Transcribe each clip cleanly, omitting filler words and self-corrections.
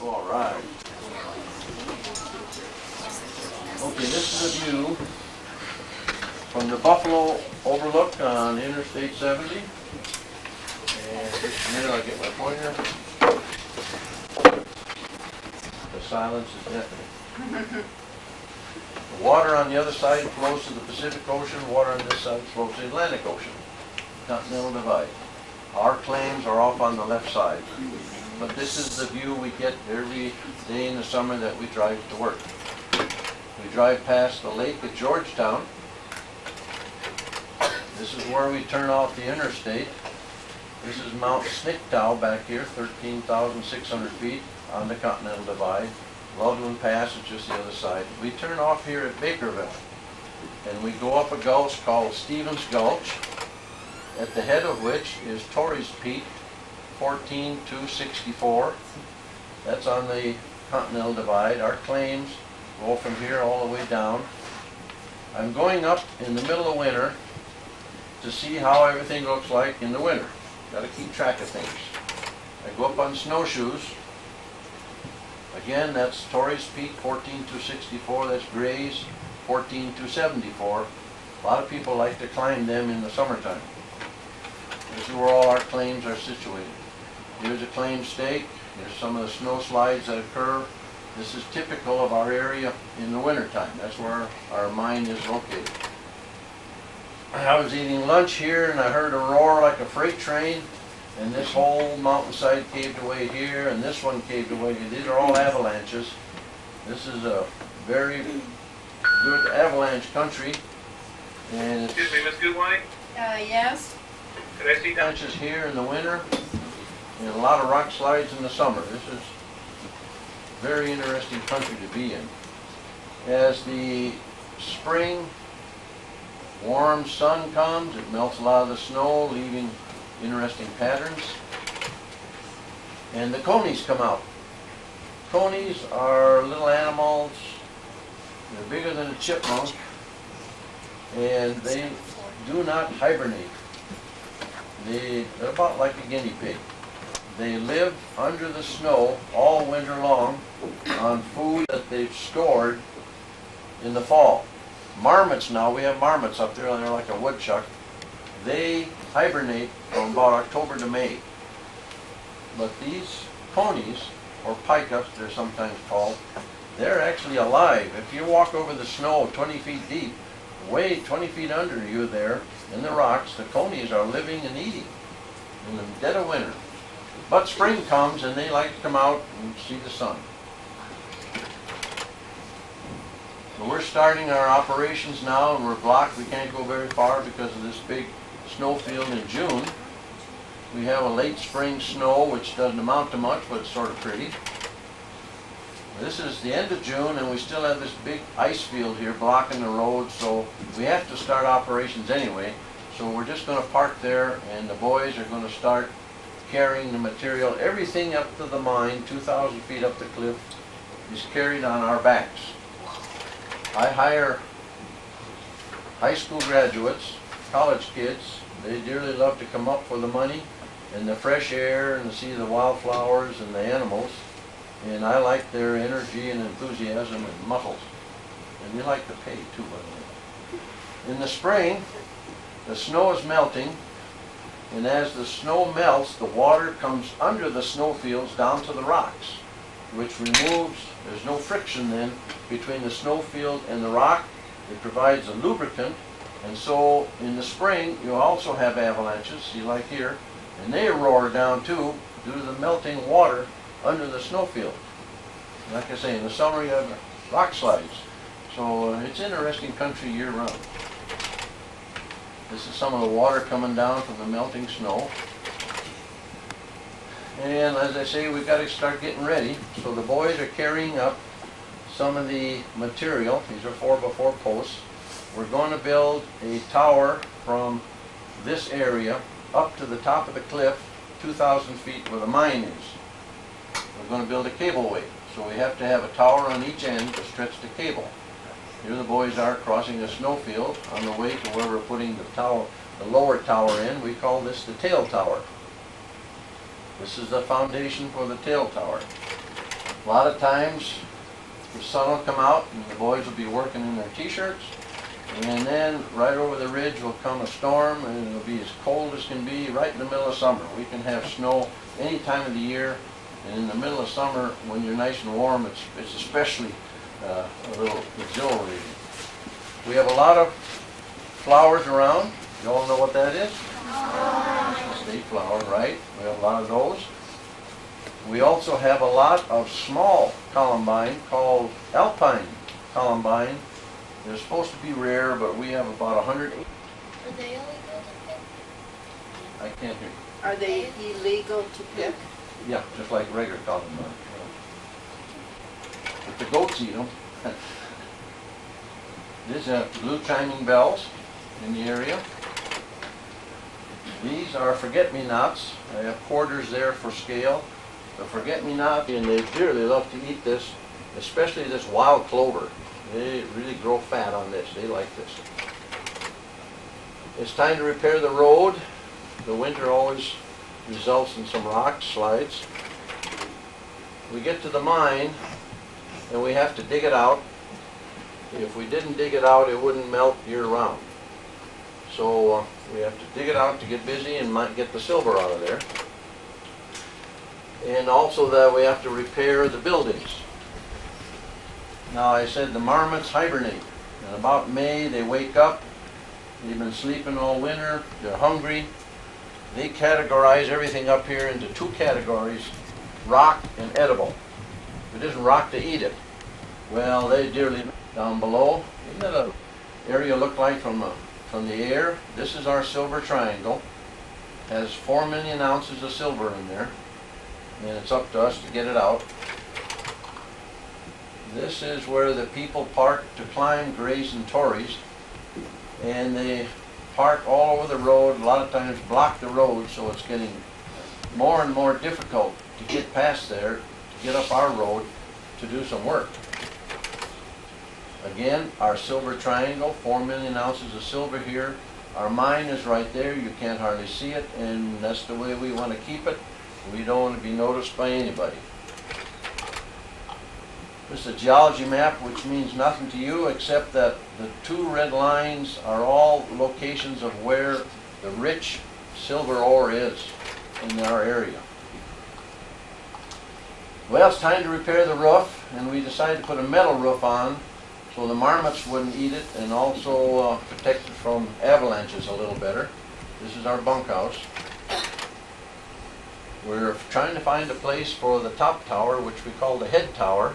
All right. Okay, this is a view from the Buffalo Overlook on Interstate 70. And just a minute, I'll get my pointer. The silence is deafening. The water on the other side flows to the Pacific Ocean. Water on this side flows to the Atlantic Ocean. Continental divide. Our claims are off on the left side. But this is the view we get every day in the summer that we drive to work. We drive past the lake at Georgetown. This is where we turn off the interstate. This is Mount Snicktow back here, 13,600 feet on the Continental Divide. Loveland Pass is just the other side. We turn off here at Bakerville, and we go up a gulch called Stevens Gulch, at the head of which is Torrey's Peak, 14,264. That's on the Continental Divide. Our claims go from here all the way down. I'm going up in the middle of winter to see how everything looks like in the winter. Got to keep track of things. I go up on snowshoes. Again, that's Torrey's Peak, 14,264. That's Gray's, 14,274. A lot of people like to climb them in the summertime. This is where all our claims are situated. Here's a claim stake. Here's some of the snow slides that occur. This is typical of our area in the wintertime. That's where our mine is located. I was eating lunch here and I heard a roar like a freight train, and this whole mountainside caved away here, and this one caved away here. These are all avalanches. This is a very good avalanche country. And it's Excuse me, Miss Goodwine? Yes. Could I see that? avalanches here in the winter, and a lot of rock slides in the summer. This is a very interesting country to be in. As the spring warm sun comes, it melts a lot of the snow, leaving interesting patterns. And the conies come out. Conies are little animals. They're bigger than a chipmunk, and they do not hibernate. They're about like a guinea pig. They live under the snow all winter long on food that they've stored in the fall. Marmots now, we have marmots up there, and they're like a woodchuck. They hibernate from about October to May. But these conies, or pickups they're sometimes called, they're actually alive. If you walk over the snow 20 feet deep, way 20 feet under you there in the rocks, the conies are living and eating in the dead of winter. But spring comes and they like to come out and see the sun. So we're starting our operations now, and we're blocked. We can't go very far because of this big snowfield in June. We have a late spring snow, which doesn't amount to much, but it's sort of pretty. This is the end of June, and we still have this big ice field here blocking the road, so we have to start operations anyway. So we're just going to park there, and the boys are going to start carrying the material. Everything up to the mine, 2,000 feet up the cliff, is carried on our backs. I hire high school graduates, college kids. They dearly love to come up for the money and the fresh air and to see the wildflowers and the animals. And I like their energy and enthusiasm and muscles. And we like to pay too, by the way. In the spring, the snow is melting, and as the snow melts, the water comes under the snowfields down to the rocks, which removes, there's no friction then between the snowfield and the rock. It provides a lubricant, and so in the spring you also have avalanches, see like here, and they roar down too due to the melting water under the snowfield. Like I say, in the summer you have rock slides. So it's interesting country year round. This is some of the water coming down from the melting snow. And as I say, we've got to start getting ready. So the boys are carrying up some of the material. These are 4x4 posts. We're going to build a tower from this area up to the top of the cliff, 2,000 feet where the mine is. We're going to build a cableway. So we have to have a tower on each end to stretch the cable. Here the boys are crossing a snowfield on the way to where we're putting the tower, the lower tower in. We call this the tail tower. This is the foundation for the tail tower. A lot of times the sun will come out and the boys will be working in their t-shirts, and then right over the ridge will come a storm and it'll be as cold as can be right in the middle of summer. We can have snow any time of the year, and in the middle of summer when you're nice and warm, it's especially a little exhilarating. We have a lot of flowers around. You all know what that is? It's the state flower, right? We have a lot of those. We also have a lot of small columbine called alpine columbine. They're supposed to be rare, but we have about 100. Are they illegal to pick? I can't hear you. Are they illegal to pick? Yeah, just like regular columbine. But the goats eat them. There's blue chiming bells in the area. These are forget-me-nots. I have quarters there for scale. The forget-me-not, and they dearly love to eat this, especially this wild clover. They really grow fat on this. They like this. It's time to repair the road. The winter always results in some rock slides. We get to the mine and we have to dig it out. If we didn't dig it out, it wouldn't melt year-round. So we have to dig it out to get busy and might get the silver out of there. And also that we have to repair the buildings. Now I said the marmots hibernate. And about May they wake up. They've been sleeping all winter. They're hungry. They categorize everything up here into two categories, rock and edible. If it isn't rock, they eat it. Well, they dearly down below. Isn't that an area look like from the air? This is our silver triangle. It has 4 million ounces of silver in there, and it's up to us to get it out. This is where the people park to climb, graze, and tories, and they park all over the road, a lot of times block the road, so it's getting more and more difficult to get past there, to get up our road to do some work. Again, our silver triangle, 4 million ounces of silver here. Our mine is right there, you can't hardly see it, and that's the way we want to keep it. We don't want to be noticed by anybody. This is a geology map, which means nothing to you except that the 2 red lines are all locations of where the rich silver ore is in our area. Well, it's time to repair the roof, and we decided to put a metal roof on so the marmots wouldn't eat it, and also protect it from avalanches a little better. This is our bunkhouse. We're trying to find a place for the top tower, which we call the head tower.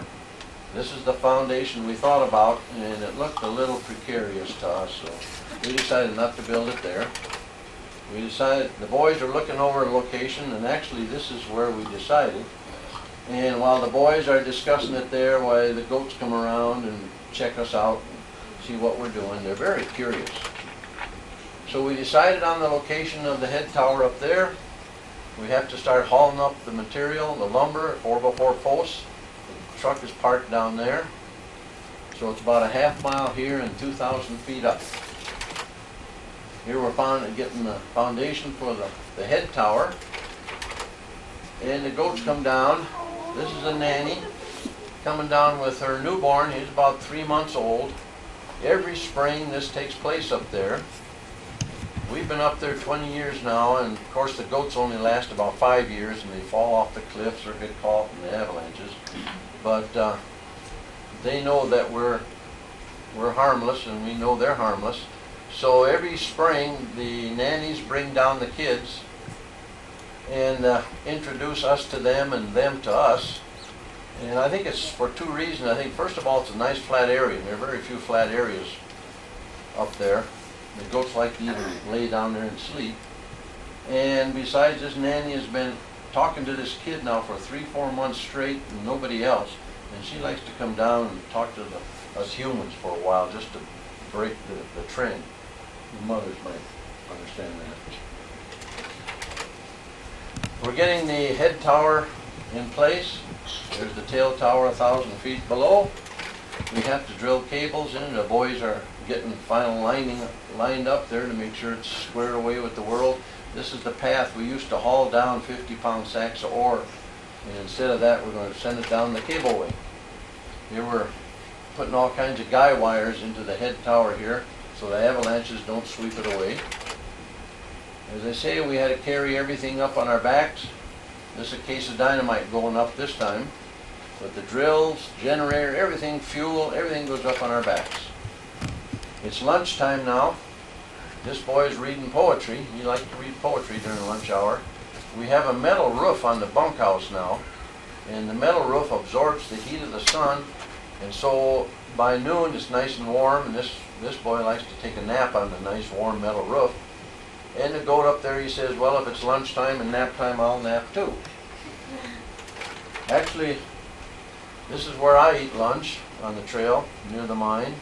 This is the foundation we thought about, and it looked a little precarious to us, so we decided not to build it there. We decided, the boys are looking over a location, and actually this is where we decided. And while the boys are discussing it there, why the goats come around and check us out and see what we're doing. They're very curious. So we decided on the location of the head tower up there. We have to start hauling up the material, the lumber, 4x4 posts. The truck is parked down there. So it's about a half mile here and 2,000 feet up. Here we're getting the foundation for the head tower. And the goats come down. This is a nanny coming down with her newborn. He's about 3 months old. Every spring this takes place up there. We've been up there 20 years now, and of course the goats only last about 5 years, and they fall off the cliffs or get caught in the avalanches. But they know that we're harmless, and we know they're harmless. So every spring the nannies bring down the kids and introduce us to them and them to us. And I think it's for 2 reasons. I think first of all it's a nice flat area. There are very few flat areas up there. The goats like to even lay down there and sleep. And besides, this nanny has been talking to this kid now for 3-4 months straight and nobody else. And she likes to come down and talk to us humans for a while just to break the trend. The mothers might understand that. We're getting the head tower in place. There's the tail tower 1,000 feet below. We have to drill cables in. The boys are getting final lined up there to make sure it's squared away with the world. This is the path we used to haul down 50-pound sacks of ore And instead of that, we're going to send it down the cableway. Here we're putting all kinds of guy wires into the head tower here so the avalanches don't sweep it away. As I say, we had to carry everything up on our backs. This is a case of dynamite going up this time. But the drills, generator, everything, fuel, everything goes up on our backs. It's lunchtime now. This boy's reading poetry. He likes to read poetry during the lunch hour. We have a metal roof on the bunkhouse now, and the metal roof absorbs the heat of the sun, and so by noon it's nice and warm, and this boy likes to take a nap on the nice warm metal roof. And the goat up there, he says, well, if it's lunchtime and nap time, I'll nap too. Actually, this is where I eat lunch, on the trail near the mine.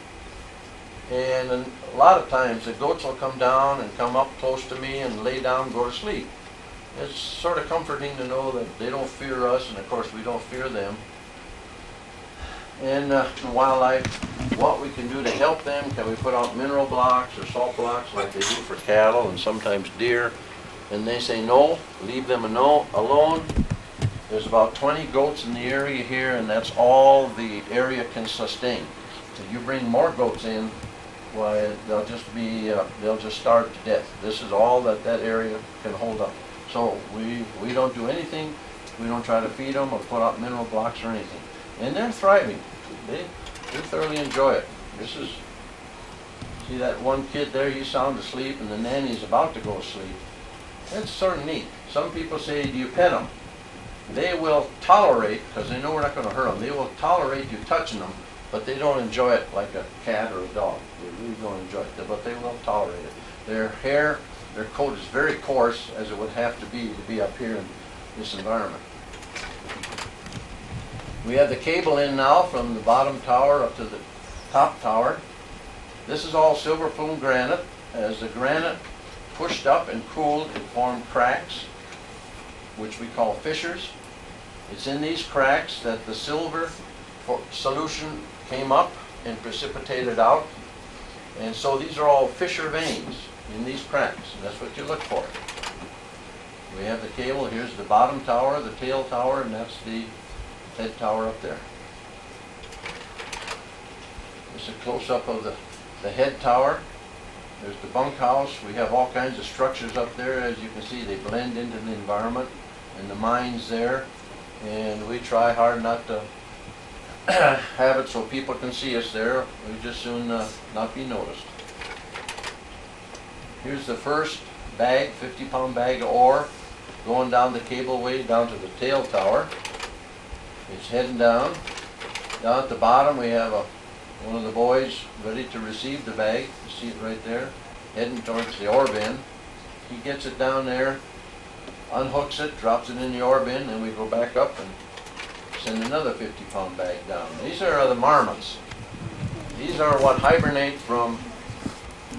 And a lot of times the goats will come down and come up close to me and lay down and go to sleep. It's sort of comforting to know that they don't fear us, and of course we don't fear them. And wildlife, what we can do to help them, can we put out mineral blocks or salt blocks like they do for cattle and sometimes deer? And they say no, leave them alone. There's about 20 goats in the area here, and that's all the area can sustain. If you bring more goats in, why they'll just starve to death. This is all that area can hold up. So we don't do anything. We don't try to feed them or put out mineral blocks or anything. And they're thriving. They thoroughly enjoy it. See that one kid there, he's sound asleep and the nanny's about to go to sleep. It's sort of neat. Some people say, do you pet them? They will tolerate, because they know we're not going to hurt them, they will tolerate you touching them, but they don't enjoy it like a cat or a dog. They really don't enjoy it, but they will tolerate it. Their hair, their coat is very coarse, as it would have to be up here in this environment. We have the cable in now from the bottom tower up to the top tower. This is all silver plume granite. As the granite pushed up and cooled, it formed cracks, which we call fissures. It's in these cracks that the silver solution came up and precipitated out. And so these are all fissure veins in these cracks, and that's what you look for. We have the cable. Here's the bottom tower, the tail tower, and that's the head tower up there. This is a close-up of the head tower. There's the bunkhouse. We have all kinds of structures up there. As you can see, they blend into the environment, and the mine's there. And we try hard not to have it so people can see us there. We just soon not be noticed. Here's the first bag, 50-pound bag of ore, going down the cableway down to the tail tower. It's heading down. Down at the bottom we have one of the boys ready to receive the bag. You see it right there, heading towards the ore bin. He gets it down there, unhooks it, drops it in the ore bin, and we go back up and send another 50-pound bag down. These are the marmots. These are what hibernate from,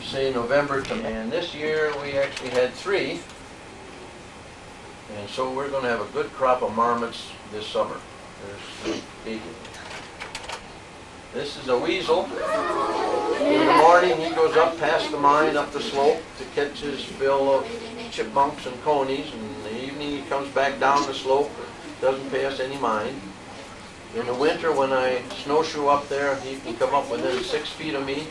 say, November to May. And this year we actually had 3. And so we're going to have a good crop of marmots this summer. There's 8 of them. This is a weasel. In the morning he goes up past the mine, up the slope to catch his fill of chipmunks and conies. And in the evening he comes back down the slope, doesn't pay us any mind. In the winter when I snowshoe up there, he can come up within 6 feet of me,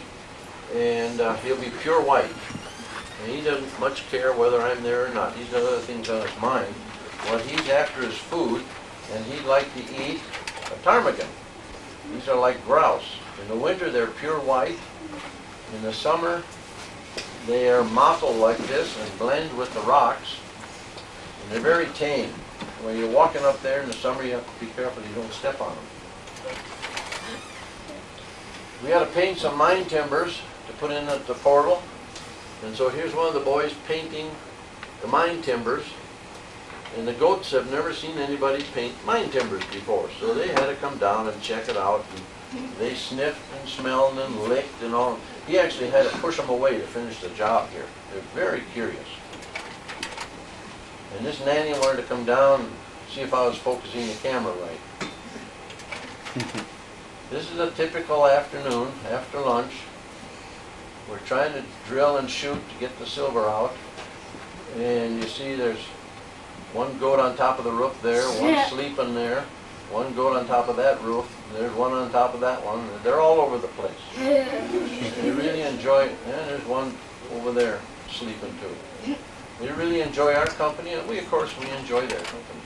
and he'll be pure white. And he doesn't much care whether I'm there or not. He's got other things on his mind. What he's after is food, and he'd like to eat a ptarmigan. These are like grouse. In the winter they're pure white. In the summer they are mottled like this and blend with the rocks. And they're very tame. When you're walking up there in the summer, you have to be careful you don't step on them. We got to paint some mine timbers to put in at the portal. And so here's one of the boys painting the mine timbers. And the goats have never seen anybody paint mine timbers before. So they had to come down and check it out. And they sniffed and smelled and licked and all. He actually had to push them away to finish the job here. They're very curious. And this nanny wanted to come down and see if I was focusing the camera right. This is a typical afternoon, after lunch. We're trying to drill and shoot to get the silver out. And you see there's one goat on top of the roof there, one sleeping there, one goat on top of that roof, there's one on top of that one. They're all over the place. They really enjoy, and there's one over there sleeping too. They really enjoy our company, and we, of course, we enjoy their company.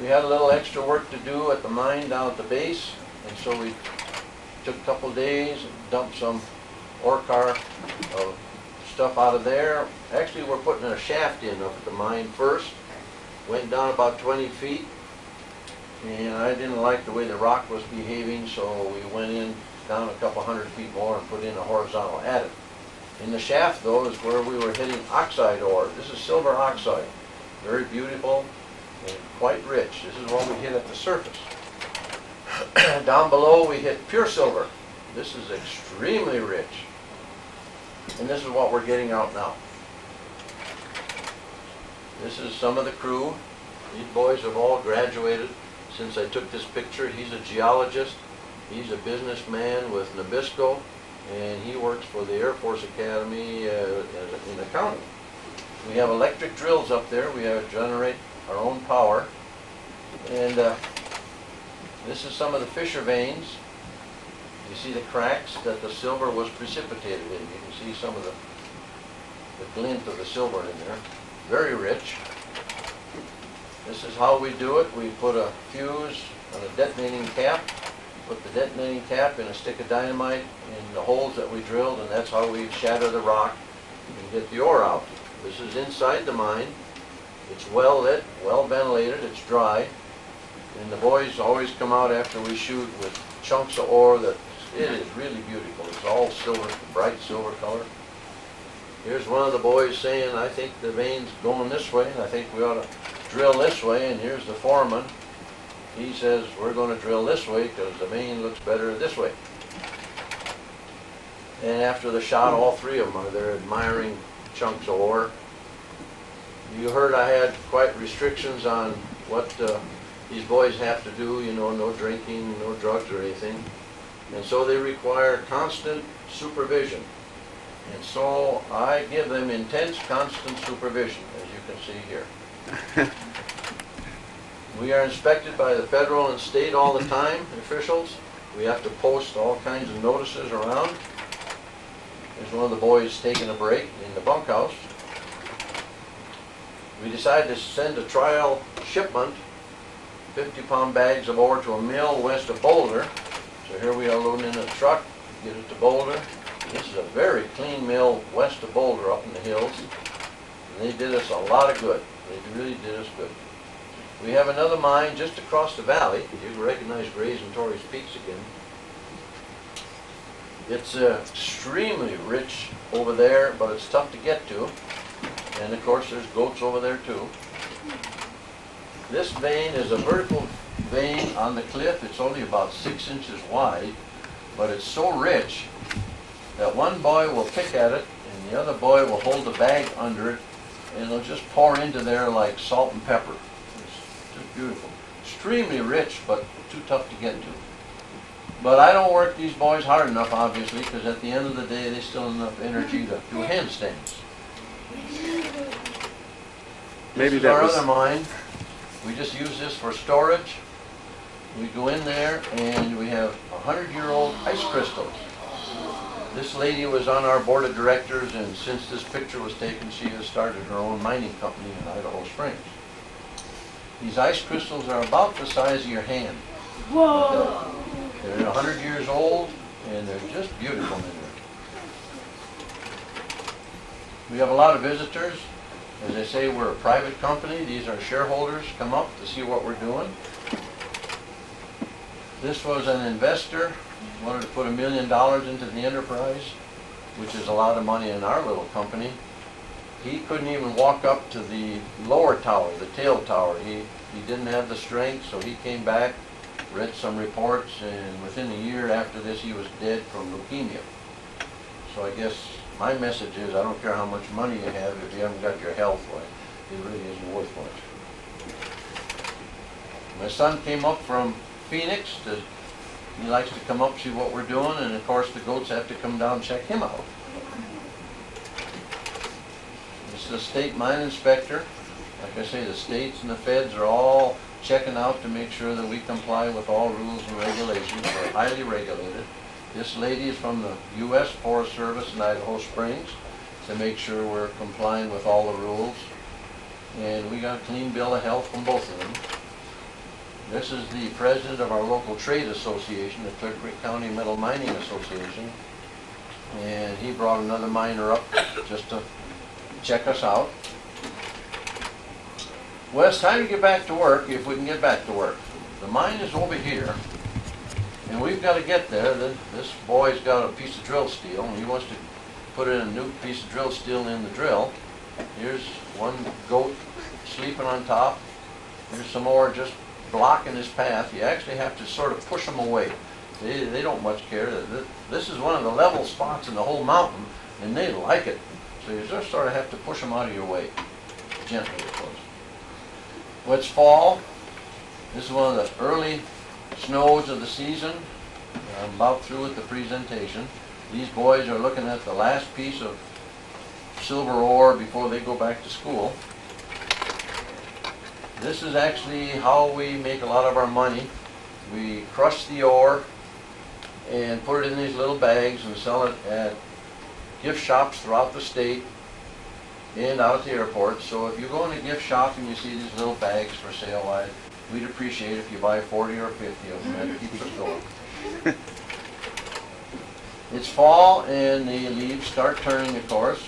We had a little extra work to do at the mine down at the base, and so we took a couple days and dumped some ore car of stuff out of there. Actually, we're putting a shaft in up at the mine first. Went down about 20 feet, and I didn't like the way the rock was behaving, so we went in down a couple 100 feet more and put in a horizontal adit. In the shaft, though, is where we were hitting oxide ore. This is silver oxide. Very beautiful and quite rich. This is what we hit at the surface. Down below, we hit pure silver. This is extremely rich. And this is what we're getting out now. This is some of the crew. These boys have all graduated since I took this picture. He's a geologist. He's a businessman with Nabisco, and he works for the Air Force Academy in accounting. We have electric drills up there. We have to generate our own power. And this is some of the fissure veins. You see the cracks that the silver was precipitated in. You can see some of the glint of the silver in there. Very rich. This is how we do it. We put a fuse on a detonating cap, put the detonating cap in a stick of dynamite in the holes that we drilled, and that's how we shatter the rock and get the ore out. This is inside the mine. It's well lit, well ventilated, it's dry, and the boys always come out after we shoot with chunks of ore that it is really beautiful. It's all silver, bright silver color. Here's one of the boys saying, I think the vein's going this way, and I think we ought to drill this way, and here's the foreman. He says, we're going to drill this way because the vein looks better this way. And after the shot, all three of them are there admiring chunks of ore. You heard I had quite restrictions on what these boys have to do, you know, no drinking, no drugs or anything. And so they require constant supervision. And so I give them intense, constant supervision, as you can see here. We are inspected by the federal and state all the time, officials. We have to post all kinds of notices around. There's one of the boys taking a break in the bunkhouse. We decided to send a trial shipment, 50-pound bags of ore to a mill west of Boulder. So here we are loading in a truck, get it to Boulder. This is a very clean mill west of Boulder up in the hills. And they did us a lot of good. They really did us good. We have another mine just across the valley. You can recognize Gray's and Torrey's Peaks again. It's extremely rich over there, but it's tough to get to. And of course there's goats over there too. This vein is a vertical vein on the cliff. It's only about 6 inches wide, but it's so rich that one boy will pick at it and the other boy will hold the bag under it, and it'll just pour into there like salt and pepper. It's just beautiful. Extremely rich, but too tough to get to. But I don't work these boys hard enough, obviously, because at the end of the day they still have enough energy to do handstands. Maybe this is that our was other mine. We just use this for storage. We go in there and we have 100-year-old ice crystals. This lady was on our board of directors, and since this picture was taken, she has started her own mining company in Idaho Springs. These ice crystals are about the size of your hand. Whoa! They're 100 years old, and they're just beautiful in there. We have a lot of visitors. As I say, we're a private company. These are shareholders come up to see what we're doing. This was an investor who wanted to put $1 million into the enterprise, which is a lot of money in our little company. He couldn't even walk up to the lower tower, the tail tower. He didn't have the strength, so he came back, read some reports, and within a year after this he was dead from leukemia. So I guess my message is, I don't care how much money you have, if you haven't got your health right, it really isn't worth much. My son came up from Phoenix. He likes to come up, see what we're doing, and of course the goats have to come down and check him out. This is a state mine inspector. Like I say, the states and the feds are all checking out to make sure that we comply with all rules and regulations. We're highly regulated. This lady is from the U.S. Forest Service in Idaho Springs to make sure we're complying with all the rules. And we got a clean bill of health from both of them. This is the president of our local trade association, the Clear Creek County Metal Mining Association. And he brought another miner up just to check us out. Well, it's time to get back to work, if we can get back to work. The mine is over here, and we've got to get there. This boy's got a piece of drill steel, and he wants to put in a new piece of drill steel in the drill. Here's one goat sleeping on top. Here's some more just blocking his path. You actually have to sort of push them away. They don't much care. This is one of the level spots in the whole mountain, and they like it. So you just sort of have to push them out of your way, gently, of course. Well, it's fall. This is one of the early snows of the season. I'm about through with the presentation. These boys are looking at the last piece of silver ore before they go back to school. This is actually how we make a lot of our money. We crush the ore and put it in these little bags and sell it at gift shops throughout the state and out at the airport. So if you go in a gift shop and you see these little bags for sale, we'd appreciate if you buy 40 or 50 of them and keep it going. It's fall and the leaves start turning, of course.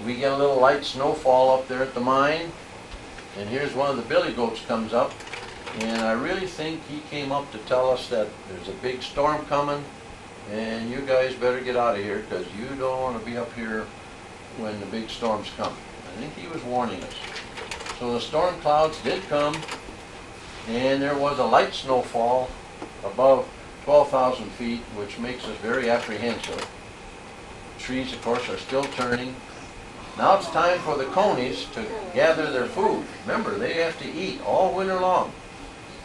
We get a little light snowfall up there at the mine, and here's one of the billy goats comes up, and I really think he came up to tell us that there's a big storm coming and you guys better get out of here because you don't want to be up here when the big storms come. I think he was warning us. So the storm clouds did come, and there was a light snowfall above 12,000 feet, which makes us very apprehensive. Trees, of course, are still turning. Now it's time for the conies to gather their food. Remember, they have to eat all winter long.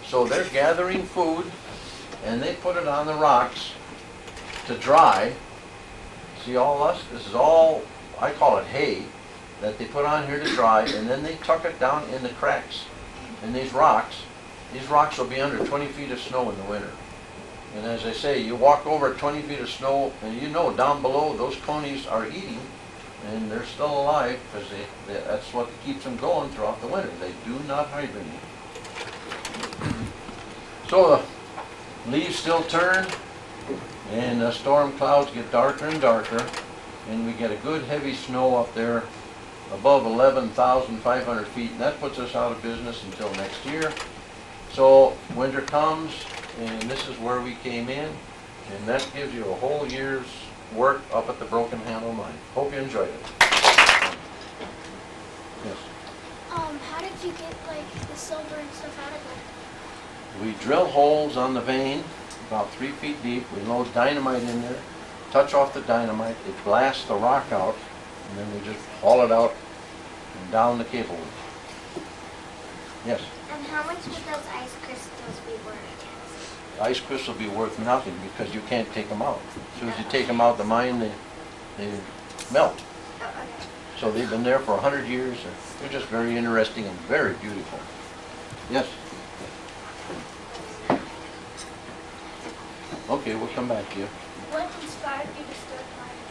So they're gathering food, and they put it on the rocks to dry. See all this is all, I call it hay, that they put on here to dry, and then they tuck it down in the cracks in these rocks. These rocks will be under 20 feet of snow in the winter. And as I say, you walk over 20 feet of snow, and you know down below those conies are eating, and they're still alive because that's what keeps them going throughout the winter. They do not hibernate. So the leaves still turn, and the storm clouds get darker and darker, and we get a good heavy snow up there above 11,500 feet, and that puts us out of business until next year. So winter comes, and this is where we came in, and that gives you a whole year's work up at the Broken Handle Mine. Hope you enjoyed it. Yes. How did you get like the silver and stuff out of it? We drill holes on the vein about 3 feet deep. We load dynamite in there, touch off the dynamite, it blasts the rock out, and then we just haul it out and down the cable. Yes? And how much would those ice crystals be worth? The ice crystals will be worth nothing because you can't take them out. As soon as you take them out of the mine, they melt. Oh, okay. So they've been there for 100 years. They're just very interesting and very beautiful. Yes? Okay, we'll come back to you. What inspired you to start mining?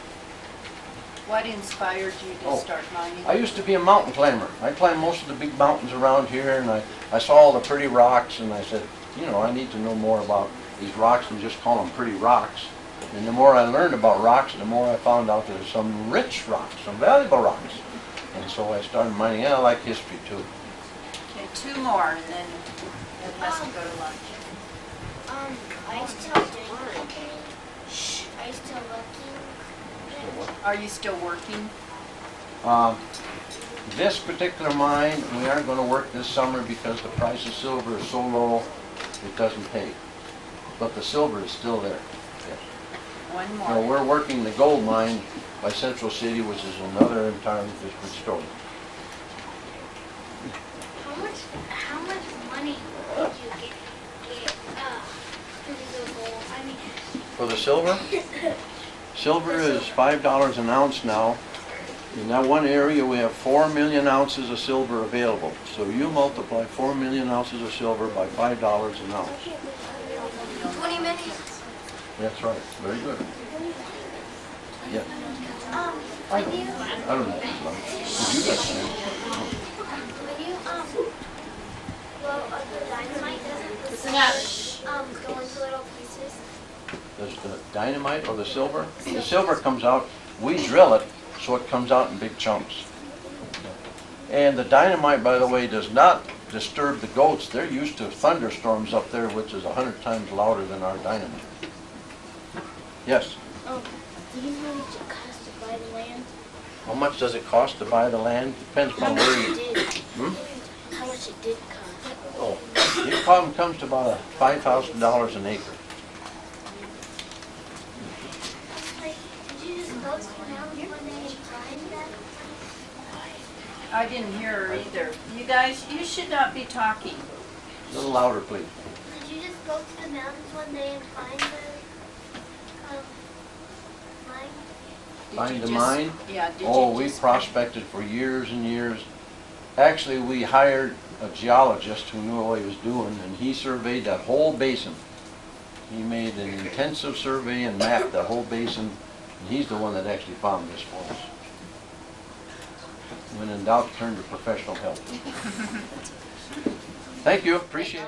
What inspired you to start mining? I used to be a mountain climber. I climbed most of the big mountains around here, and I saw all the pretty rocks, and I said, you know, I need to know more about these rocks and just call them pretty rocks. And the more I learned about rocks, the more I found out there's some rich rocks, some valuable rocks. And so I started mining, and I like history too. Okay, 2 more, and then Les will go to lunch. Are you still doing the company? Are you still working? Are you still working? This particular mine, we aren't going to work this summer because the price of silver is so low, it doesn't pay. But the silver is still there. Yes. One more. So we're working the gold mine by Central City, which is another entirely different story. How much money did you get for the gold? I mean, For the silver? Silver is $5 an ounce now, In that one area, we have 4 million ounces of silver available. So you multiply 4 million ounces of silver by $5 an ounce. 20 minutes. That's right. Very good. Yeah. When you, I don't know. Did you guys say? when you, blow up the dynamite, doesn't the silver, go into little pieces? Does the dynamite or the silver? The silver comes out, we drill it, so it comes out in big chunks. And the dynamite, by the way, does not disturb the goats. They're used to thunderstorms up there, which is 100 times louder than our dynamite. Yes? Do you know how much it costs to buy the land? How much does it cost to buy the land? Depends How on much where it you... did? How much it did cost? Oh, it comes to about $5,000 an acre. Like, did you just go to the mountain one day and find that? I didn't hear her either. You guys, you should not be talking. A little louder, please. Did you just go to the mountains one day and find the, mine? Did Find you the just- mine? Yeah, did you Oh, we just- prospected for years and years. Actually, we hired a geologist who knew what he was doing, and he surveyed that whole basin. He made an intensive survey and mapped the whole basin, and he's the one that actually found this for us. When in doubt, turn to professional help. Thank you, appreciate it.